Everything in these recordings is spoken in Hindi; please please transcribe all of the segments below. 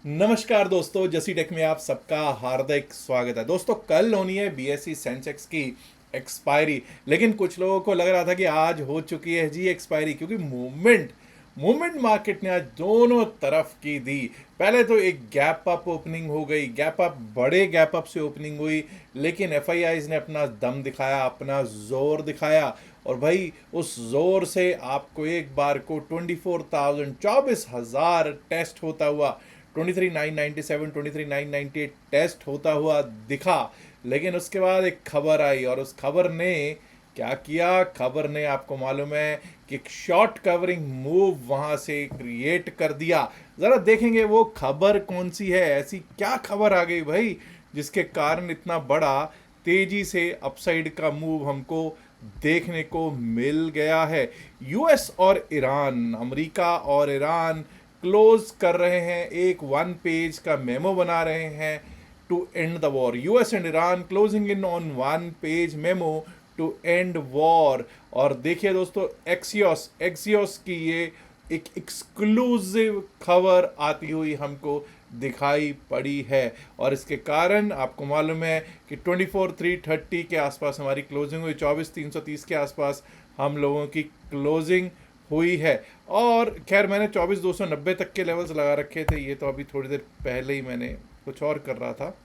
नमस्कार दोस्तों, जसी टेक में आप सबका हार्दिक स्वागत है। दोस्तों, कल होनी है बीएसई सेंसेक्स की एक्सपायरी, लेकिन कुछ लोगों को लग रहा था कि आज हो चुकी है जी एक्सपायरी, क्योंकि मूवमेंट मूवमेंट मार्केट ने आज दोनों तरफ की दी। पहले तो एक गैप अप ओपनिंग हो गई, गैप अप बड़े गैप अप से ओपनिंग हुई, लेकिन एफआईआईज ने अपना दम दिखाया, अपना जोर दिखाया। और भाई उस जोर से आपको एक बार को 24,000 टेस्ट होता हुआ, 23,997 23,998 टेस्ट होता हुआ दिखा। लेकिन उसके बाद एक खबर आई और उस खबर ने क्या किया। खबर ने आपको मालूम है कि एक शॉर्ट कवरिंग मूव वहां से क्रिएट कर दिया। जरा देखेंगे वो खबर कौन सी है, ऐसी क्या खबर आ गई भाई जिसके कारण इतना बड़ा तेजी से अपसाइड का मूव हमको देखने को मिल गया है। यूएस और ईरान, अमेरिका और ईरान क्लोज कर रहे हैं, एक वन पेज का मेमो बना रहे हैं to end the war. US and Iran closing in on one page memo to end war. और देखिए दोस्तों, एक्सियोस एक्सियोस की ये एक एक्सक्लूसिव खबर आती हुई हमको दिखाई पड़ी है। और इसके कारण आपको मालूम है कि 24,330 के आसपास हमारी क्लोजिंग हुई, 24,330 के आसपास हम लोगों की क्लोजिंग हुई है। और खैर, मैंने 24,290 तक के लेवल्स लगा रखे थे, ये तो अभी थोड़ी देर पहले ही मैंने कुछ और कर रहा था।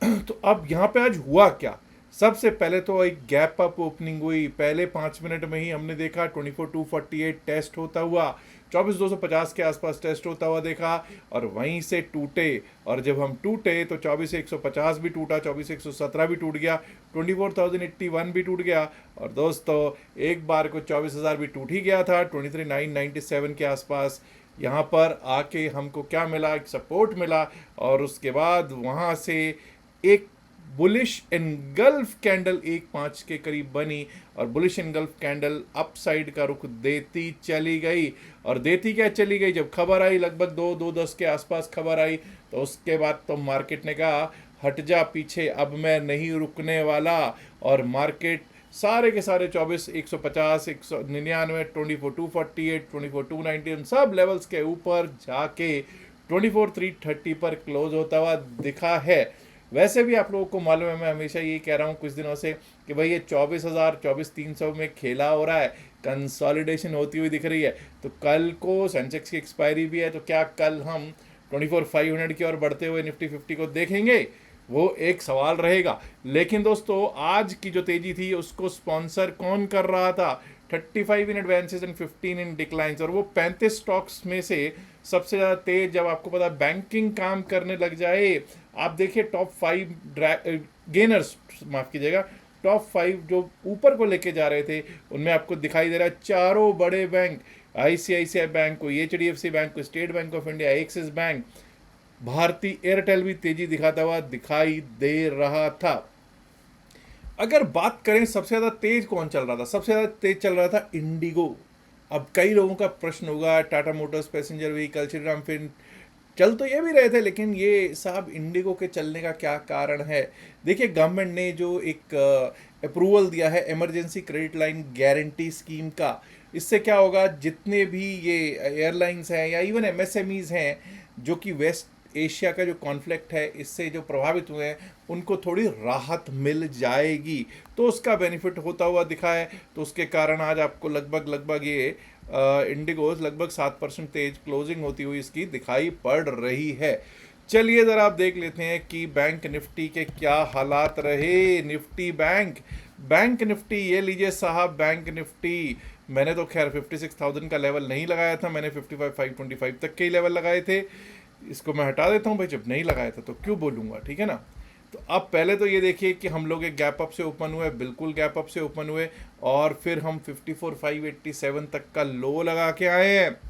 तो अब यहाँ पे आज हुआ क्या। सबसे पहले तो एक गैप अप ओपनिंग हुई, पहले 5 मिनट में ही हमने देखा 24,248 टेस्ट होता हुआ, 24,250 के आसपास टेस्ट होता हुआ देखा, और वहीं से टूटे। और जब हम टूटे तो 24,150 भी टूटा, 24,117 भी टूट गया, 24,081 भी टूट गया, और दोस्तों एक बार को 24,000 भी टूट ही गया था। 23,997 के आसपास यहाँ पर आके हमको क्या मिला, एक सपोर्ट मिला। और उसके बाद वहाँ से एक बुलिश एनगल्फ कैंडल 1.5 के करीब बनी, और बुलिश एनगल्फ कैंडल अपसाइड का रुख देती चली गई। और देती क्या चली गई, जब खबर आई लगभग 2-2:10 के आसपास खबर आई, तो उसके बाद तो मार्केट ने कहा हट जा पीछे, अब मैं नहीं रुकने वाला। और मार्केट सारे के सारे 24,150, 199, 24,248, 24,290 उन सब लेवल्स के ऊपर जाके 24,330 पर क्लोज होता हुआ दिखा है। वैसे भी आप लोगों को मालूम है, मैं हमेशा ये कह रहा हूँ कुछ दिनों से कि भाई ये 24,000 24,300 में खेला हो रहा है, कंसोलिडेशन होती हुई दिख रही है। तो कल को सेंसेक्स की एक्सपायरी भी है, तो क्या कल हम 24,500 की ओर बढ़ते हुए निफ्टी 50 को देखेंगे, वो एक सवाल रहेगा। लेकिन दोस्तों, आज की जो तेजी थी उसको स्पॉन्सर कौन कर रहा था, 35 इन एडवांसेस एंड 15 इन डिक्लाइंस। और वो 35 स्टॉक्स में से सबसे ज़्यादा तेज, जब आपको पता बैंकिंग काम करने लग जाए, आप देखिए टॉप 5 गेनर्स, माफ़ कीजिएगा, टॉप 5 जो ऊपर को लेके जा रहे थे, उनमें आपको दिखाई दे रहा है चारों बड़े बैंक, आईसीआईसीआई बैंक को, एचडीएफसी बैंक को, State Bank of India, Axis Bank, Bharti Airtel भी तेजी दिखाता हुआ दिखाई दे रहा था। अगर बात करें सबसे ज़्यादा तेज कौन चल रहा था, सबसे ज़्यादा तेज चल रहा था इंडिगो। अब कई लोगों का प्रश्न होगा, Tata Motors passenger vehicle, Shriram fin चल तो ये भी रहे थे, लेकिन ये साहब इंडिगो के चलने का क्या कारण है। देखिए, गवर्नमेंट ने जो एक अप्रूवल दिया है emergency credit line guarantee scheme का, इससे क्या होगा, जितने भी ये एयरलाइंस हैं या इवन एमएसएमईज हैं जो कि वेस्ट एशिया का जो कॉन्फ्लिक्ट है इससे जो प्रभावित हुए हैं, उनको थोड़ी राहत मिल जाएगी, तो उसका बेनिफिट होता हुआ दिखा है। तो उसके कारण आज आपको लगभग लगभग ये इंडिगोज लगभग 7% तेज क्लोजिंग होती हुई इसकी दिखाई पड़ रही है। चलिए ज़रा आप देख लेते हैं कि बैंक निफ्टी के क्या हालात रहे। निफ्टी बैंक बैंक निफ्टी ये लीजिए साहब, बैंक निफ्टी मैंने तो खैर 56,000 का लेवल नहीं लगाया था, मैंने 55,525 तक के ही लेवल लगाए थे। इसको मैं हटा देता हूँ भाई, जब नहीं लगाया था तो क्यों बोलूँगा, ठीक है ना। तो अब पहले तो ये देखिए कि हम लोग एक गैप अप से ओपन हुए, बिल्कुल गैप अप से ओपन हुए, और फिर हम 54,587 तक का लो लगा के आए हैं।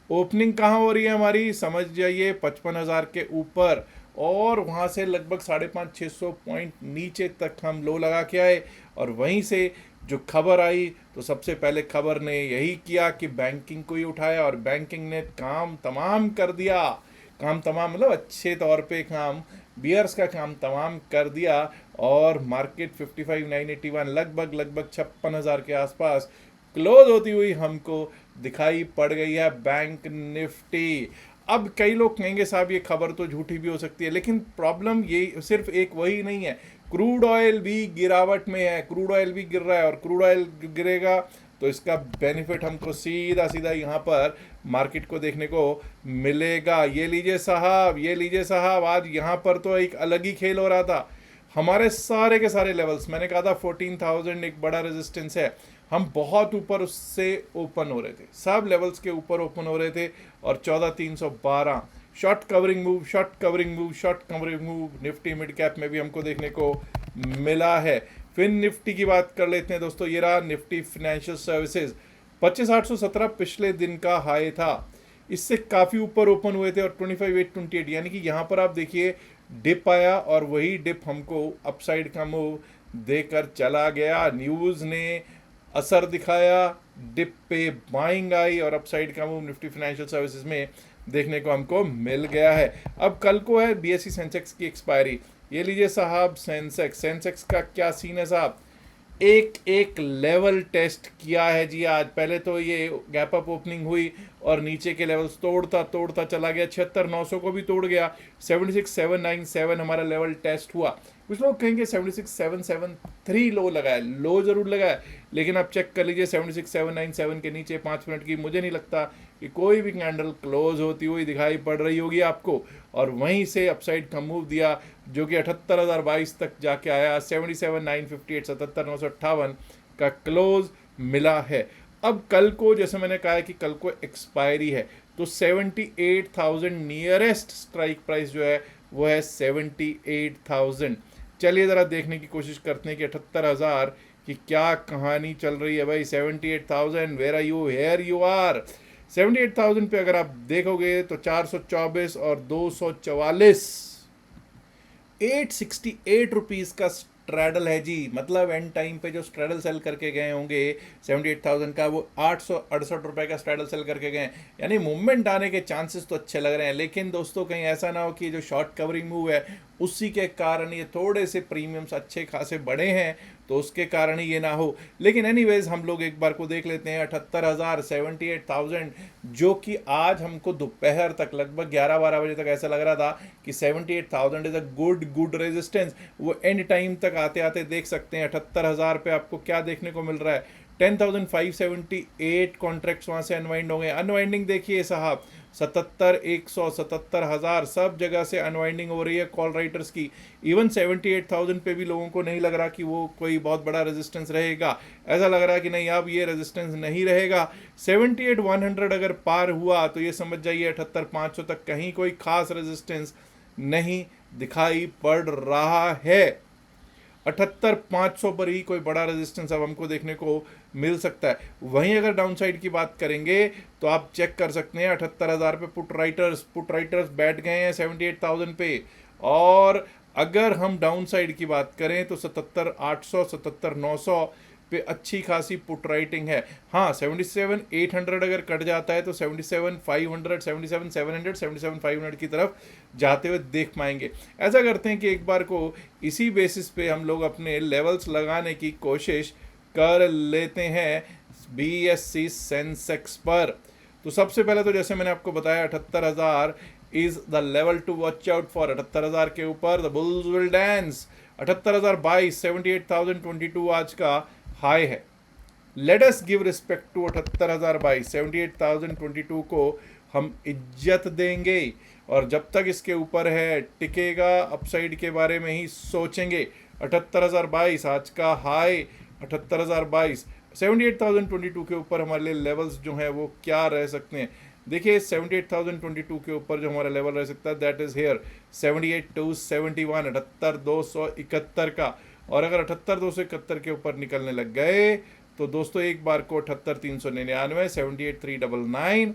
ओपनिंग कहाँ हो रही है हमारी, समझ जाइए 55,000 के ऊपर, और वहाँ से लगभग 550-600 पॉइंट नीचे तक हम लो लगा के आए। और वहीं से जो खबर आई, तो सबसे पहले खबर ने यही किया कि बैंकिंग को ही उठाया, और बैंकिंग ने काम तमाम कर दिया। काम तमाम मतलब अच्छे तौर पे काम, बियर्स का काम तमाम कर दिया। और मार्केट 55,981 लगभग लगभग 56,000 के आसपास क्लोज होती हुई हमको दिखाई पड़ गई है बैंक निफ्टी। अब कई लोग कहेंगे साहब ये खबर तो झूठी भी हो सकती है, लेकिन प्रॉब्लम ये सिर्फ एक वही नहीं है, क्रूड ऑयल भी गिरावट में है, क्रूड ऑयल भी गिर रहा है, और क्रूड ऑयल गिरेगा तो इसका बेनिफिट हमको सीधा सीधा यहाँ पर मार्केट को देखने को मिलेगा। ये लीजिए साहब, ये लीजिए साहब, आज यहाँ पर तो एक अलग ही खेल हो रहा था। हमारे सारे के सारे लेवल्स, मैंने कहा था 14,000 एक बड़ा रेजिस्टेंस है, हम बहुत ऊपर उससे ओपन हो रहे थे, सब लेवल्स के ऊपर ओपन हो रहे थे, और 14,312 short covering move, short covering move, short covering move Nifty mid cap में भी हमको देखने को मिला है। फिर निफ्टी की बात कर लेते हैं दोस्तों, ये रहा निफ्टी फाइनेंशियल सर्विसेज, 25,817 पिछले दिन का हाई था, इससे काफ़ी ऊपर ओपन हुए थे, और 25,828 यानी कि यहाँ पर आप देखिए डिप आया, और वही डिप हमको अपसाइड का मूव देकर चला गया। न्यूज़ ने असर दिखाया, डिप पे बाइंग आई, और अपसाइड का मूव निफ्टी फाइनेंशियल सर्विसेज में देखने को हमको मिल गया है। अब कल को है बीएसई सेंसेक्स की एक्सपायरी, ये लीजिए साहब सेंसेक्स का क्या सीन है साहब, एक एक लेवल टेस्ट किया है जी आज। पहले तो ये गैप अप ओपनिंग हुई और नीचे के लेवल्स तोड़ता तोड़ता चला गया, 76,900 को भी तोड़ गया, 76,797 हमारा लेवल टेस्ट हुआ। कुछ लोग कहेंगे 76,773 लो लगा है, लो जरूर लगा है, लेकिन आप चेक कर लीजिए 76,797 के नीचे 5 मिनट की मुझे नहीं लगता कि कोई भी कैंडल क्लोज होती हुई दिखाई पड़ रही होगी आपको, और वहीं से अपसाइड का मूव दिया जो कि 78,022 तक जाके आया, 77,958 77,958 का क्लोज मिला है। अब कल को जैसे मैंने कहा है कि कल को एक्सपायरी है, तो 78,000 नियरेस्ट स्ट्राइक प्राइस जो है वो है 78,000। चलिए ज़रा देखने की कोशिश करते हैं कि 78,000 की क्या कहानी चल रही है भाई। 78,000 where are you, here you are. 78,000 पे अगर आप देखोगे तो 424 और 244 868 रुपीज़ का स्ट्रैडल है जी। मतलब एंड टाइम पे जो स्ट्रैडल सेल करके गए होंगे 78,000 का, वो 868 रुपये का स्ट्रैडल सेल करके गए, यानी मूवमेंट आने के चांसेस तो अच्छे लग रहे हैं। लेकिन दोस्तों कहीं ऐसा ना हो कि जो शॉर्ट कवरिंग मूव है उसी के कारण ये थोड़े से प्रीमियम्स अच्छे खासे बढ़े हैं, तो उसके कारण ही ये ना हो। लेकिन एनीवेज हम लोग एक बार को देख लेते हैं 78,000 78,000, जो कि आज हमको दोपहर तक लगभग 11-12 बजे तक ऐसा लग रहा था कि 78,000 इज अ गुड रेजिस्टेंस। वो एंड टाइम तक आते आते देख सकते हैं 78,000 पे आपको क्या देखने को मिल रहा है, 10,578 कॉन्ट्रैक्ट्स वहाँ से अनवाइंड हो गए। अनवाइंडिंग देखिए साहब, 77,100 77,000 सब जगह से अनवाइंडिंग हो रही है कॉल राइटर्स की। इवन 78,000 पे भी लोगों को नहीं लग रहा कि वो कोई बहुत बड़ा रेजिस्टेंस रहेगा, ऐसा लग रहा है कि नहीं अब ये रेजिस्टेंस नहीं रहेगा। 78,100 अगर पार हुआ तो ये समझ जाइए 78,500 तक कहीं कोई खास रेजिस्टेंस नहीं दिखाई पड़ रहा है। 78,500 पर ही कोई बड़ा रेजिस्टेंस अब हमको देखने को मिल सकता है। वहीं अगर डाउन साइड की बात करेंगे तो आप चेक कर सकते हैं 78,000 पे पुट राइटर्स बैठ गए हैं 78,000 पे, और अगर हम डाउन साइड की बात करें तो 77,800 77,900 पे अच्छी खासी पुट राइटिंग है। हाँ 77,800 अगर कट जाता है तो 77,500 77,700 77,500 की तरफ जाते हुए देख पाएंगे। ऐसा करते हैं कि एक बार को इसी बेसिस पे हम लोग अपने लेवल्स लगाने की कोशिश कर लेते हैं बीएसई सेंसेक्स पर। तो सबसे पहले तो जैसे मैंने आपको बताया 78,000 is the level to watch out for. 78,000 के ऊपर द बुल्स विल डांस। 78,022 78,022 आज का हाई है। Let us give respect to 78,022 78,022 को हम इज्जत देंगे, और जब तक इसके ऊपर है टिकेगा अपसाइड के बारे में ही सोचेंगे। 78,022 आज का हाई, 78,022 78,022 के ऊपर हमारे लिए लेवल्स जो हैं वो क्या रह सकते हैं। देखिए 78,022 के ऊपर जो हमारा लेवल रह सकता है दैट इज हेयर 78,271 78,271 का, और अगर 78,271 के ऊपर निकलने लग गए तो दोस्तों एक बार को 78,399 78,399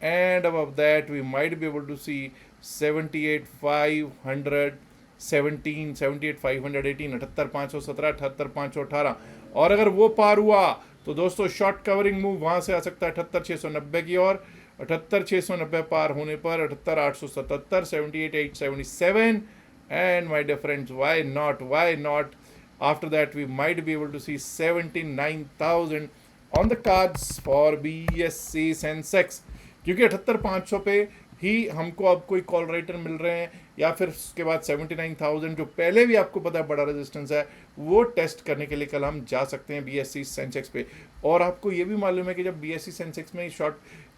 and above that we might be able to see 78,517 78,518 78,517 78,518, और अगर वो पार हुआ तो दोस्तों शॉर्ट कवरिंग मूव वहाँ से आ सकता है 78,690 की ओर। 78,690 पार होने पर 78,877 78,877 and my dear friends why not after that we might be able to see 79,000 on the cards for BSE Sensex, क्योंकि 78,500 पे ही हमको अब कोई कॉल राइटर मिल रहे हैं, या फिर उसके बाद 79,000 जो पहले भी आपको पता है बड़ा रेजिस्टेंस है, वो टेस्ट करने के लिए कल हम जा सकते हैं BSE सेंसेक्स पे। और आपको ये भी मालूम है कि जब BSE सेंसेक्स में शॉर्ट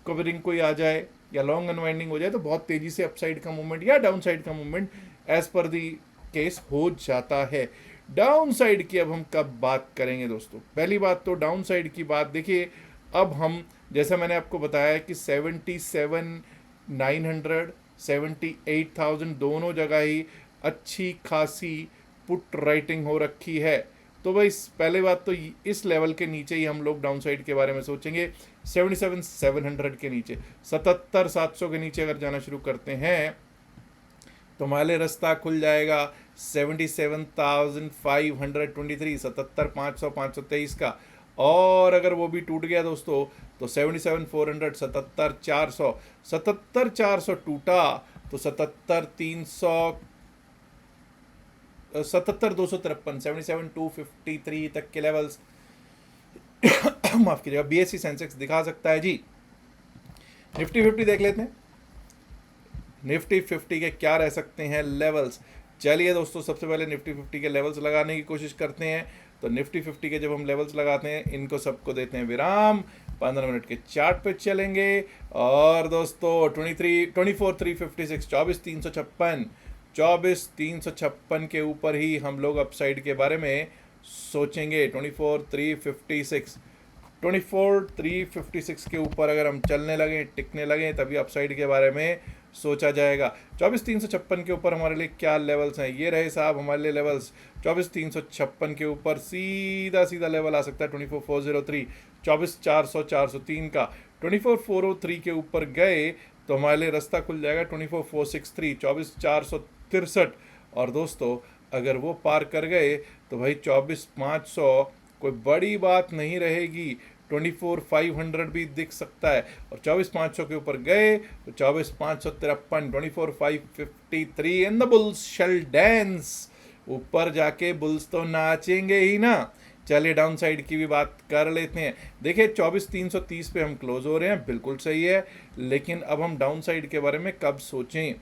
कवरिंग कोई आ जाए या लॉन्ग अनवाइंडिंग हो जाए तो बहुत तेजी से अपसाइड का मूवमेंट या डाउन साइड का movement as per the case हो जाता है। डाउन साइड की अब हम कब बात करेंगे दोस्तों? पहली बात तो डाउन साइड की बात देखिए, अब हम जैसा मैंने आपको बताया कि 77,900 78,000 दोनों जगह ही अच्छी खासी पुट राइटिंग हो रखी है। तो भाई पहले बात तो इस लेवल के नीचे ही हम लोग डाउन साइड के बारे में सोचेंगे। 77,700 के नीचे, 77,700 के नीचे अगर जाना शुरू करते हैं तो हमारे रास्ता खुल जाएगा 77,523, 77,500 523 का। और अगर वो भी टूट गया दोस्तों तो 77,400, 77,400, 77,400 टूटा तो 77,300, 77,253, 77,253 तक के लेवल्स माफ कीजिएगा BSE सेंसेक्स दिखा सकता है जी। निफ्टी 50 देख लेते हैं, निफ्टी 50 के क्या रह सकते हैं लेवल्स। चलिए दोस्तों, सबसे पहले निफ्टी 50 के लेवल्स लगाने की कोशिश करते हैं। तो निफ्टी 50 के जब हम लेवल्स लगाते हैं, इनको सबको देते हैं विराम, 15 मिनट के चार्ट पे चलेंगे। और दोस्तों 24,356, 24,356, 24,356 के ऊपर ही हम लोग अपसाइड के बारे में सोचेंगे। 24,356, 24,356 के ऊपर अगर हम चलने लगें, टिकने लगें, तभी अपसाइड के बारे में सोचा जाएगा। 24,356 के ऊपर हमारे लिए क्या लेवल्स हैं? ये रहे साहब हमारे लिए लेवल्स। 24,356 के ऊपर सीधा सीधा लेवल आ सकता है 24,403, 24,400 403 का। 24,403 के ऊपर गए तो हमारे लिए रास्ता खुल जाएगा 24,463, 24,463। और दोस्तों अगर वो पार कर गए तो भाई 24,500 कोई बड़ी बात नहीं रहेगी, 24,500 भी दिख सकता है। और 24,500 के ऊपर गए तो 24,553, 24,553 and the bulls shall dance. ऊपर जाके बुल्स तो नाचेंगे ही ना। चलिए डाउन साइड की भी बात कर लेते हैं। देखिए 24,330 पे हम क्लोज हो रहे हैं, बिल्कुल सही है। लेकिन अब हम डाउन साइड के बारे में कब सोचें?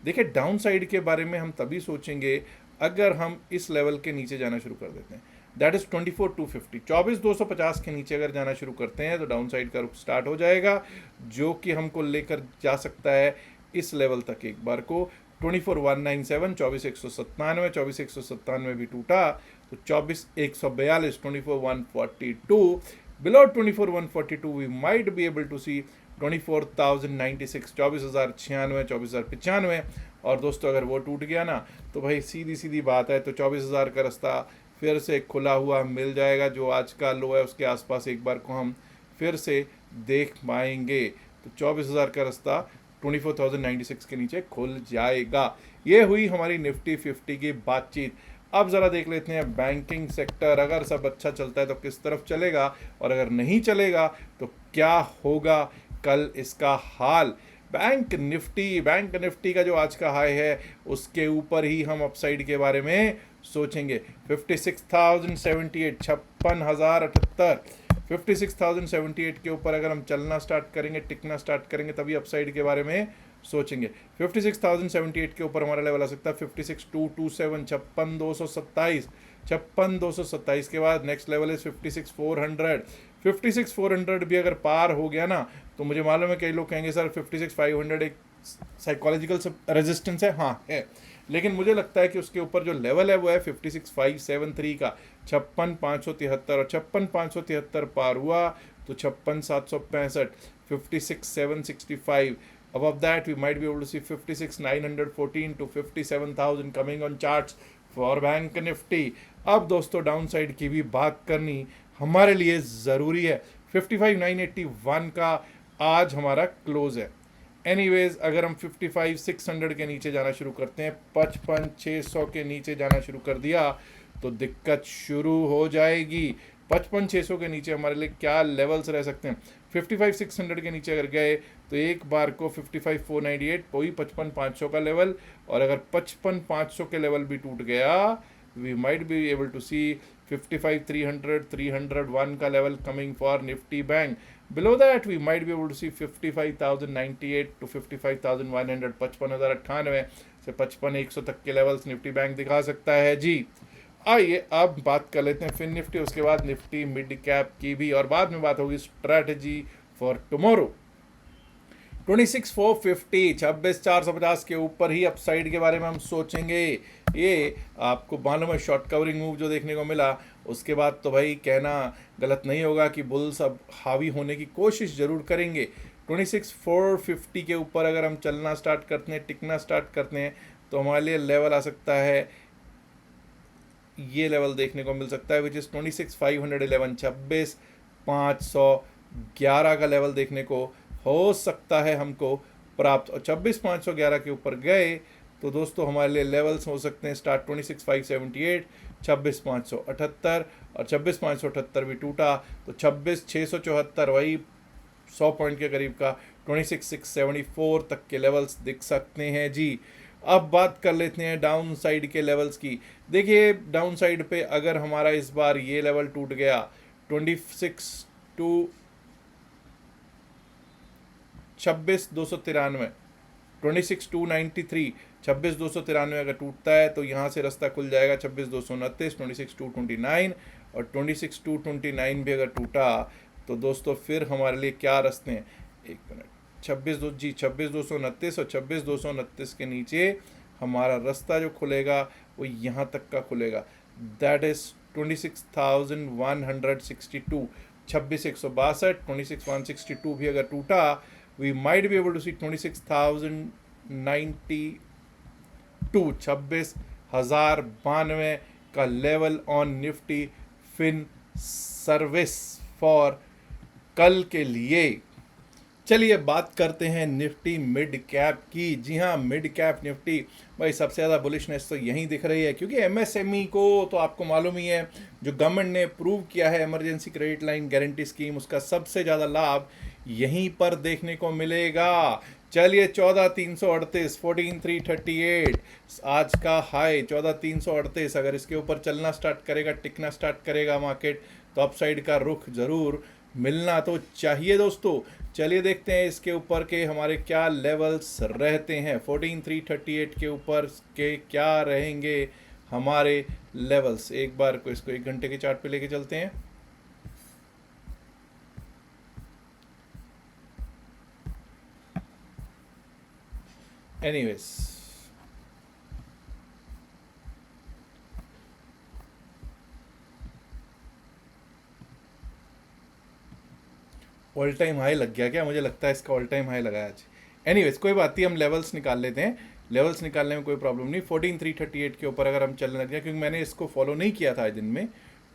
देखिए डाउन साइड के बारे में हम तभी सोचेंगे अगर हम इस लेवल के नीचे जाना शुरू कर देते हैं, दैट इज 24,250, 24,250 के नीचे अगर जाना शुरू करते हैं तो डाउन साइड का रुख स्टार्ट हो जाएगा, जो कि हमको लेकर जा सकता है इस लेवल तक एक बार को 24,197, 24,197, 24,197 भी टूटा तो 24,142, 24,142, below 24,142 we might be able to see 24,096, 24,096, 24,095। और दोस्तों अगर वो टूट गया ना तो भाई सीधी सीधी बात है, तो 24,000 का रास्ता फिर से खुला हुआ मिल जाएगा, जो आज का लो है उसके आसपास एक बार को हम फिर से देख पाएंगे। तो 24,000 का रास्ता 24,096 के नीचे खुल जाएगा। ये हुई हमारी निफ्टी 50 की बातचीत। अब ज़रा देख लेते हैं बैंकिंग सेक्टर, अगर सब अच्छा चलता है तो किस तरफ चलेगा, और अगर नहीं चलेगा तो क्या होगा कल इसका हाल। बैंक निफ्टी का जो आज का हाई है उसके ऊपर ही हम अपसाइड के बारे में सोचेंगे। 56,078, 56,078, 56,078 के ऊपर अगर हम चलना स्टार्ट करेंगे, टिकना स्टार्ट करेंगे, तभी अपसाइड के बारे में सोचेंगे। 56,078 के ऊपर हमारा लेवल आ सकता है 56,227, 56,227, 56,227 के बाद नेक्स्ट लेवल इज 56,400। 56,400 भी अगर पार हो गया ना तो मुझे मालूम है कई लोग कहेंगे सर 56,500 एक साइकोलॉजिकल रेजिस्टेंस है, हाँ है, लेकिन मुझे लगता है कि उसके ऊपर जो लेवल है वो है 56,573 का, 56,573। और 56,573 पार हुआ तो 56,765, 56,765। Above that, we might be able to see 56,914 to 57,000 coming on charts for Bank Nifty। अब दोस्तों डाउन साइड की भी बात करनी हमारे लिए ज़रूरी है। 55,981 का आज हमारा क्लोज है। एनीवेज अगर हम 55,600 के नीचे जाना शुरू करते हैं, 55,600 के नीचे जाना शुरू कर दिया तो दिक्कत शुरू हो जाएगी। 55,600 के नीचे हमारे लिए क्या लेवल्स रह सकते हैं? 55,600 के नीचे अगर गए तो एक बार को 55,498, वही 55,500 का लेवल। और अगर 55,500 के लेवल भी टूट गया, we might be able to see 55,300, 301 का level coming for Nifty bank. Below that, we might be able to see 55,098 to 55,100, 55,098 से 55,100 तक के लेवल्स निफ्टी बैंक दिखा सकता है जी। आइए अब बात कर लेते हैं फिन निफ्टी, उसके बाद निफ्टी मिड कैप की भी, और बाद में बात होगी स्ट्रैटेजी फॉर टुमारो। 26,450, 26,450 के ऊपर ही अपसाइड के बारे में हम सोचेंगे। ये आपको मालूम है शॉर्ट कवरिंग मूव जो देखने को मिला, उसके बाद तो भाई कहना गलत नहीं होगा कि बुल्स अब हावी होने की कोशिश ज़रूर करेंगे। 26,450 के ऊपर अगर हम चलना स्टार्ट करते हैं, टिकना स्टार्ट करते हैं, तो हमारे लिए लेवल आ सकता है, ये लेवल देखने को मिल सकता है विच इज़ 26,511, 26,511 का लेवल देखने को हो सकता है हमको प्राप्त। और 26,511 के ऊपर गए तो दोस्तों हमारे लिए लेवल्स हो सकते हैं स्टार्ट 26,578, 26,578, और 26,578 भी टूटा तो 26,674, वही 100 पॉइंट के करीब का 26,674 तक के लेवल्स दिख सकते हैं जी। अब बात कर लेते हैं डाउन साइड के लेवल्स की। देखिए डाउन साइड पे अगर हमारा इस बार ये लेवल टूट गया 26,293, 26,293, 26,293 अगर टूटता है तो यहाँ से रास्ता खुल जाएगा 26,229, 26,229, और 26,229 भी अगर टूटा तो दोस्तों फिर हमारे लिए क्या रास्ते हैं, एक मिनट, 26,229 और 26,229 के नीचे हमारा रास्ता जो खुलेगा वो यहाँ तक का खुलेगा, दैट इज़ 26,162, 26,162, 26,162 भी अगर टूटा, we might be able to see 26,092, 26,092 का level on Nifty fin service for कल के लिए। चलिए बात करते हैं निफ्टी मिड कैप की। जी हाँ, मिड कैप निफ्टी भाई सबसे ज़्यादा बुलिशनेस तो यहीं दिख रही है, क्योंकि एमएसएमई को तो आपको मालूम ही है, जो गवर्नमेंट ने अप्रूव किया है emergency credit line guarantee scheme, उसका सबसे ज़्यादा लाभ यहीं पर देखने को मिलेगा। चलिए 14,338, 14,338 आज का हाई, 14,338 अगर इसके ऊपर चलना स्टार्ट करेगा, टिकना स्टार्ट करेगा मार्केट, तो अपसाइड का रुख ज़रूर मिलना तो चाहिए दोस्तों। चलिए देखते हैं इसके ऊपर के हमारे क्या लेवल्स रहते हैं। 14,338 के ऊपर के क्या रहेंगे हमारे लेवल्स, एक बार को इसको 1 घंटे के चार्ट पे लेके चलते हैं। एनीवेज ऑल टाइम हाई लग गया क्या, मुझे लगता है इसका ऑल टाइम हाई लगा आज। एनीवेज कोई बात नहीं, हम लेवल्स निकाल लेते हैं, लेवल्स निकालने में कोई प्रॉब्लम नहीं। 14,338 के ऊपर अगर हम चलने लग जाए, क्योंकि मैंने इसको फॉलो नहीं किया था आज दिन में,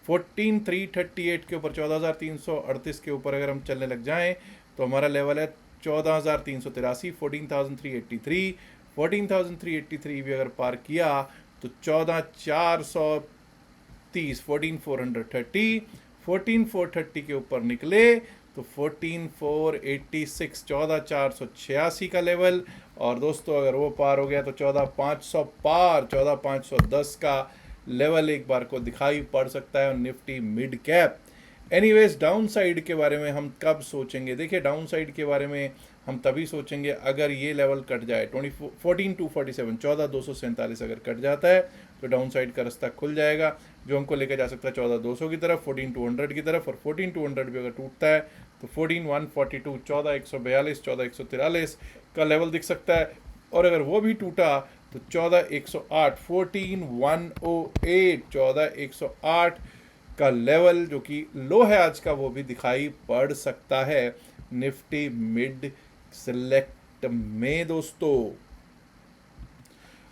14,338 के ऊपर 14,338 के ऊपर अगर हम चलने लग जाएं तो हमारा लेवल है 14,383, 14,383, 14,383 भी अगर पार किया तो 14,430, 14,430, 14,430 के ऊपर निकले तो 14,486, 14,486 का लेवल, और दोस्तों अगर वो पार हो गया तो 14,500 पार, 14,510 का लेवल एक बार को दिखाई पड़ सकता है Nifty mid cap. Anyways down side के बारे में हम कब सोचेंगे, देखिए डाउन साइड के बारे में हम तभी सोचेंगे अगर ये लेवल कट जाए 14,247, 14,247 अगर कट जाता है तो डाउन साइड का रास्ता खुल जाएगा, जो हमको लेकर जा सकता है 14,200 की तरफ, 14,200 की तरफ, और 14,200 भी अगर टूटता है तो 14,142, 14,142, 14,143 का लेवल दिख सकता है, और अगर वो भी टूटा तो 14,108, 14,108, 14,108 का लेवल जो कि लो है आज का, वो भी दिखाई पड़ सकता है निफ्टी मिड सेलेक्ट में दोस्तों।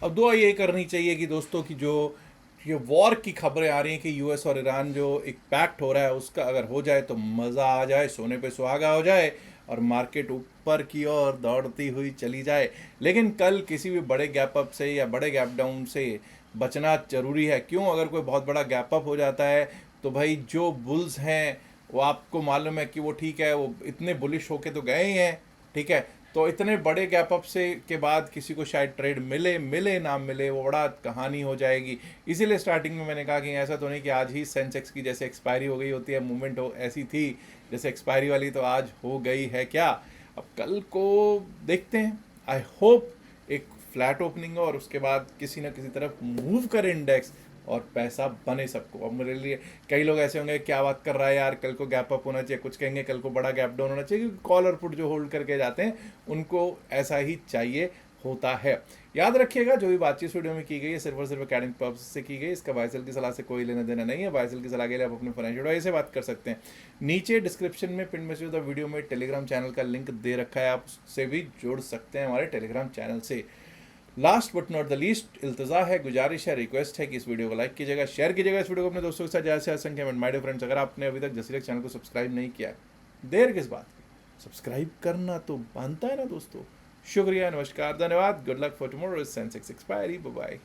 अब दुआ ये करनी चाहिए कि दोस्तों की जो ये वॉर की खबरें आ रही हैं कि यूएस और ईरान जो एक पैक्ट हो रहा है उसका अगर हो जाए तो मज़ा आ जाए, सोने पे सुहागा हो जाए और मार्केट ऊपर की ओर दौड़ती हुई चली जाए। लेकिन कल किसी भी बड़े गैप अप से या बड़े गैप डाउन से बचना जरूरी है। क्यों, अगर कोई बहुत बड़ा गैप अप हो जाता है तो भाई जो बुल्स हैं वो आपको मालूम है कि वो ठीक है, वो इतने बुलिश होके तो गए ही हैं, ठीक है, तो इतने बड़े गैप अप से के बाद किसी को शायद ट्रेड मिले मिले ना मिले, वो बड़ा कहानी हो जाएगी। इसीलिए स्टार्टिंग में मैंने कहा कि ऐसा तो नहीं कि आज ही सेंसेक्स की जैसे एक्सपायरी हो गई होती है, मूवमेंट हो ऐसी थी जैसे एक्सपायरी वाली, तो आज हो गई है क्या। अब कल को देखते हैं, आई होप एक फ्लैट ओपनिंग हो और उसके बाद किसी ना किसी तरफ मूव करे इंडेक्स और पैसा बने सबको। अब मेरे लिए कई लोग ऐसे होंगे क्या बात कर रहा है यार, कल को गैप अप होना चाहिए, कुछ कहेंगे कल को बड़ा गैप डाउन होना चाहिए, क्योंकि कॉल और पुट जो होल्ड करके जाते हैं उनको ऐसा ही चाहिए होता है। याद रखिएगा जो भी बातचीत वीडियो में की गई है सिर्फ और सिर्फ अकेडमिक पर्पस से की गई, इसका बायसेल की सलाह से कोई लेना देना नहीं है। बायसेल की सलाह के लिए आप अपने फाइनेंशियल एडवाइजर से बात कर सकते हैं। नीचे डिस्क्रिप्शन में पिन मैसेज वीडियो में टेलीग्राम चैनल का लिंक दे रखा है, आप उससे भी जुड़ सकते हैं हमारे टेलीग्राम चैनल से। Last but not the least इल्तजा है, गुजारिश है, रिक्वेस्ट है कि इस वीडियो को लाइक कीजिएगा, शेयर कीजिएगा इस वीडियो को अपने दोस्तों के साथ ज़्यादा से ज़्यादा संख्या में। माय डियर फ्रेंड्स, अगर आपने अभी तक जसीरेक्स चैनल को सब्सक्राइब नहीं किया, देर किस बात की, सब्सक्राइब करना तो बनता है ना दोस्तों। शुक्रिया, नमस्कार, धन्यवाद, good luck for tomorrow, Sensex expiry, bye bye.